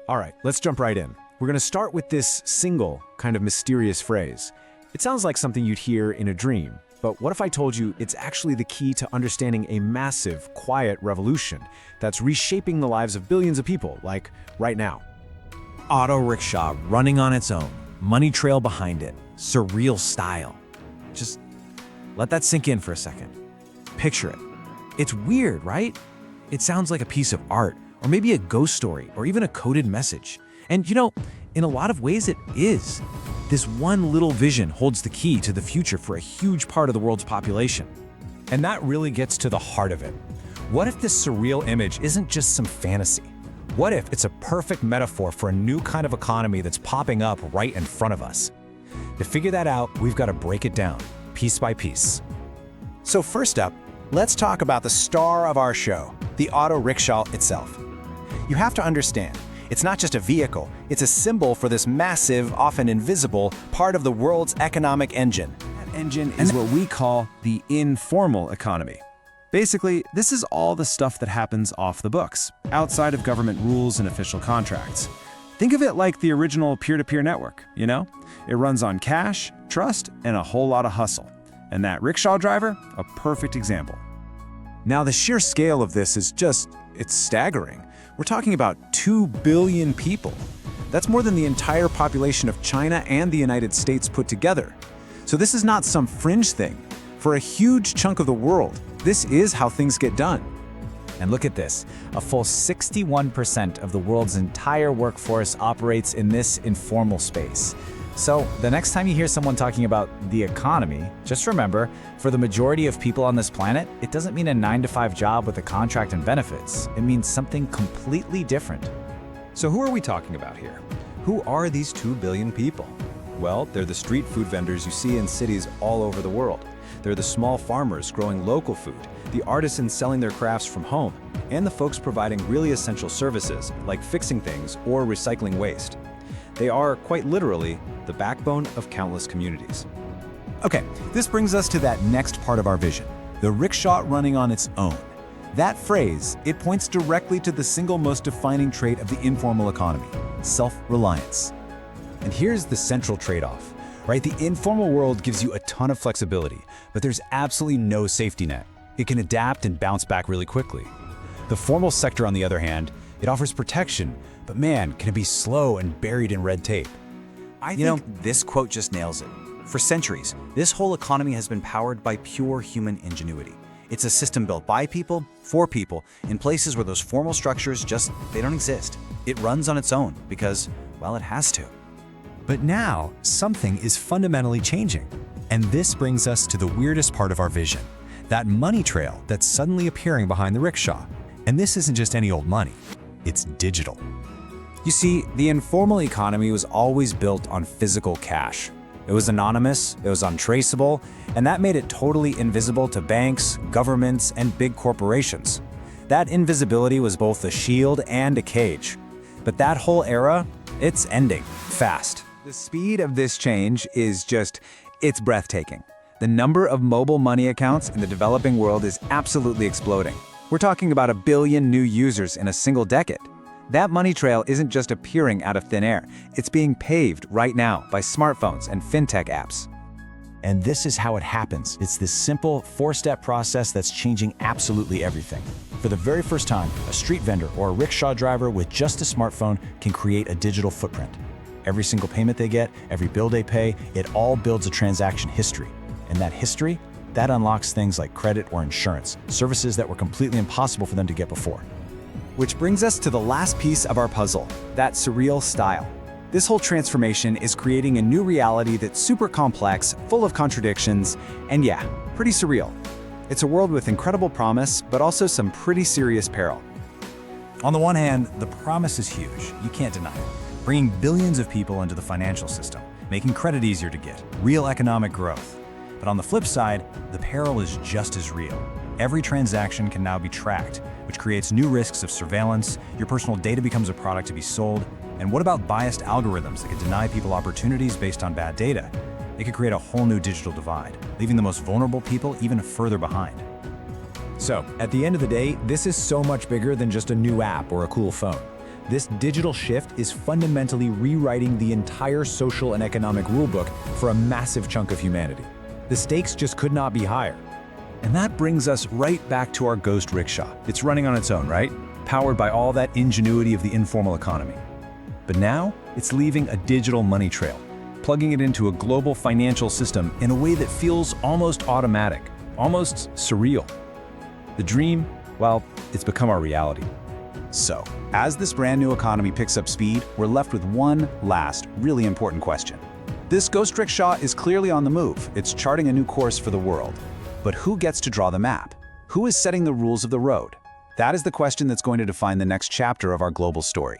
All right, let's jump right in. We're going to start with this single, kind of mysterious phrase. It sounds like something you'd hear in a dream, but what if I told you it's actually the key to understanding a massive, quiet revolution that's reshaping the lives of billions of people, like right now? Auto rickshaw running on its own, money trail behind it, surreal style. Just let that sink in for a second. Picture it. It's weird, right? It sounds like a piece of art, or maybe a ghost story, or even a coded message. And in a lot of ways it is. This one little vision holds the key to the future for a huge part of the world's population. And that really gets to the heart of it. What if this surreal image isn't just some fantasy? What if it's a perfect metaphor for a new kind of economy that's popping up right in front of us? To figure that out, we've got to break it down, piece by piece. So first up, let's talk about the star of our show, the auto rickshaw itself. You have to understand, it's not just a vehicle, it's a symbol for this massive, often invisible, part of the world's economic engine. That engine is what we call the informal economy. Basically, this is all the stuff that happens off the books, outside of government rules and official contracts. Think of it like the original peer-to-peer network, It runs on cash, trust, and a whole lot of hustle. And that rickshaw driver, a perfect example. Now, the sheer scale of this is it's staggering. We're talking about 2 billion people. That's more than the entire population of China and the United States put together. So this is not some fringe thing. For a huge chunk of the world, this is how things get done. And look at this, a full 61% of the world's entire workforce operates in this informal space. So the next time you hear someone talking about the economy, just remember, for the majority of people on this planet, it doesn't mean a 9-to-5 job with a contract and benefits. It means something completely different. So who are we talking about here? Who are these 2 billion people? Well, they're the street food vendors you see in cities all over the world. They're the small farmers growing local food, the artisans selling their crafts from home, and the folks providing really essential services like fixing things or recycling waste. They are, quite literally, the backbone of countless communities. Okay, this brings us to that next part of our vision, the rickshaw running on its own. That phrase, it points directly to the single most defining trait of the informal economy, self-reliance. And here's the central trade-off, right? The informal world gives you a ton of flexibility, but there's absolutely no safety net. It can adapt and bounce back really quickly. The formal sector, on the other hand, it offers protection, but man, can it be slow and buried in red tape. I think this quote just nails it. For centuries, this whole economy has been powered by pure human ingenuity. It's a system built by people, for people, in places where those formal structures they don't exist. It runs on its own because, well, it has to. But now, something is fundamentally changing. And this brings us to the weirdest part of our vision, that money trail that's suddenly appearing behind the rickshaw. And this isn't just any old money, it's digital. You see, the informal economy was always built on physical cash. It was anonymous, it was untraceable, and that made it totally invisible to banks, governments, and big corporations. That invisibility was both a shield and a cage. But that whole era, it's ending fast. The speed of this change is it's breathtaking. The number of mobile money accounts in the developing world is absolutely exploding. We're talking about 1 billion new users in a single decade. That money trail isn't just appearing out of thin air. It's being paved right now by smartphones and fintech apps. And this is how it happens. It's this simple 4-step process that's changing absolutely everything. For the very first time, a street vendor or a rickshaw driver with just a smartphone can create a digital footprint. Every single payment they get, every bill they pay, it all builds a transaction history. And that history, that unlocks things like credit or insurance, services that were completely impossible for them to get before. Which brings us to the last piece of our puzzle, that surreal style. This whole transformation is creating a new reality that's super complex, full of contradictions, and yeah, pretty surreal. It's a world with incredible promise, but also some pretty serious peril. On the one hand, the promise is huge, you can't deny it. Bringing billions of people into the financial system, making credit easier to get, real economic growth. But on the flip side, the peril is just as real. Every transaction can now be tracked, which creates new risks of surveillance. Your personal data becomes a product to be sold. And what about biased algorithms that could deny people opportunities based on bad data? It could create a whole new digital divide, leaving the most vulnerable people even further behind. So, at the end of the day, this is so much bigger than just a new app or a cool phone. This digital shift is fundamentally rewriting the entire social and economic rulebook for a massive chunk of humanity. The stakes just could not be higher. And that brings us right back to our ghost rickshaw. It's running on its own, right? Powered by all that ingenuity of the informal economy. But now, it's leaving a digital money trail, plugging it into a global financial system in a way that feels almost automatic, almost surreal. The dream, well, it's become our reality. So, as this brand new economy picks up speed, we're left with one last, really important question. This ghost rickshaw is clearly on the move. It's charting a new course for the world. But who gets to draw the map? Who is setting the rules of the road? That is the question that's going to define the next chapter of our global story.